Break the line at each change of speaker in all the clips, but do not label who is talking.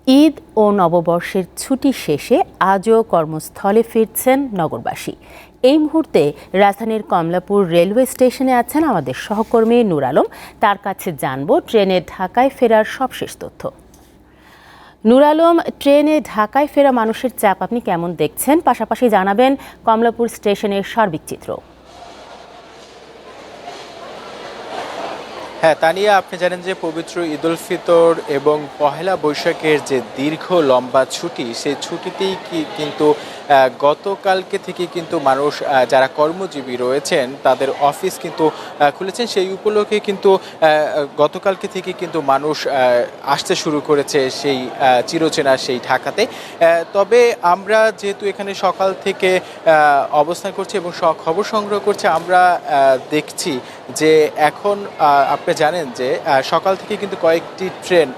ঈদ ও নববর্ষের ছুটি শেষে আজও কর্মস্থলে ফিরছেন নগরবাসী। এই মুহূর্তে রাজধানীর কমলাপুর রেলওয়ে স্টেশনে আছেন আমাদের সহকর্মী নূর আলম। তার কাছে জানব ট্রেনে ঢাকায় ফেরার সবশেষ তথ্য। নূর আলম, ট্রেনে ঢাকায় ফেরা মানুষের চাপ আপনি কেমন দেখছেন? পাশাপাশি জানাবেন কমলাপুর স্টেশনের সার্বিক চিত্র।
হ্যাঁ, তানিয়া, আপনি জানেন যে পবিত্র ঈদ উল ফিতর এবং পহেলা বৈশাখের যে দীর্ঘ লম্বা ছুটি, সেই ছুটিতেই কিন্তু গতকালকে থেকে কিন্তু মানুষ যারা কর্মজীবী রয়েছেন তাদের অফিস কিন্তু খুলেছেন। সেই উপলক্ষে কিন্তু গতকালকে থেকে কিন্তু মানুষ আসতে শুরু করেছে সেই চিরচেনা সেই ঢাকাতে। তবে আমরা যেহেতু এখানে সকাল থেকে অবস্থান করছি এবং খবর সংগ্রহ করছি, আমরা দেখছি যে এখন আপনি জানেন যে সকাল থেকে কিন্তু কয়েকটি ট্রেন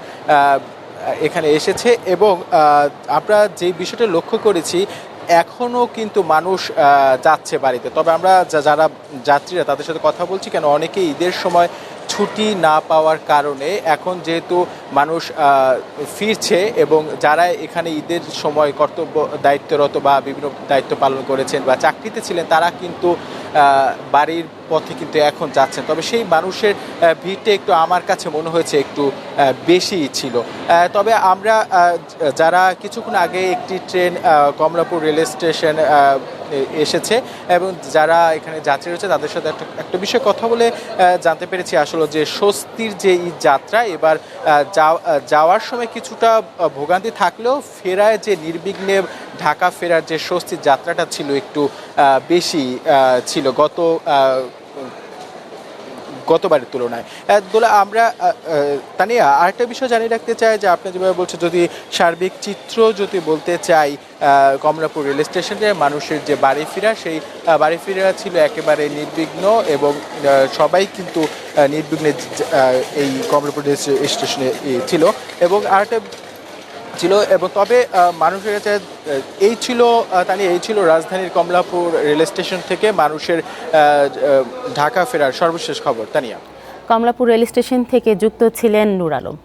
এখানে এসেছে এবং আমরা যে বিষয়টা লক্ষ্য করেছি এখনও কিন্তু মানুষ যাচ্ছে বাড়িতে। তবে আমরা যারা যাত্রীরা তাদের সাথে কথা বলছি, কেন অনেকে ঈদের সময় ছুটি না পাওয়ার কারণে এখন যেহেতু মানুষ ফিরছে এবং যারা এখানে ঈদের সময় কর্তব্য দায়িত্বরত বা বিভিন্ন দায়িত্ব পালন করেছেন বা চাকরিতে ছিলেন তারা কিন্তু বাড়ির পথে কিন্তু এখন যাচ্ছেন। তবে সেই মানুষের ভিড়টা একটু আমার কাছে মনে হয়েছে একটু বেশি ছিল। তবে আমরা যারা কিছুক্ষণ আগে একটি ট্রেন কমলাপুর রেল স্টেশন এসেছে এবং যারা এখানে যাত্রী রয়েছে তাদের সাথে একটা বিষয়ে কথা বলে জানতে পেরেছি আসলে যে স্বস্তির যে এই যাত্রা, এবার যাওয়ার সময় কিছুটা ভোগান্তি থাকলেও ফেরায় যে নির্বিঘ্নে ঢাকা ফেরার যে স্বস্তির যাত্রাটা ছিল একটু বেশি ছিল গতবারের তুলনায়। আমরা তানিয়া আরেকটা বিষয় জানিয়ে রাখতে চাই যে আপনি যেভাবে বলছেন, যদি সার্বিক চিত্র যদি বলতে চাই, কমলাপুর রেল স্টেশনে মানুষের যে বাড়ি ফেরা, সেই বাড়ি ফেরা ছিল একেবারে নির্বিঘ্ন এবং সবাই কিন্তু নির্বিঘ্নে এই কমলাপুর রেল স্টেশনে ছিল এবং আরেকটা ছিল। এবং তবে মানুষের কাছে এই ছিল রাজধানীর কমলাপুর রেল স্টেশন থেকে মানুষের ঢাকা ফেরার সর্বশেষ খবর। তানিয়া,
কমলাপুর রেল স্টেশন থেকে যুক্ত ছিলেন নূর আলম।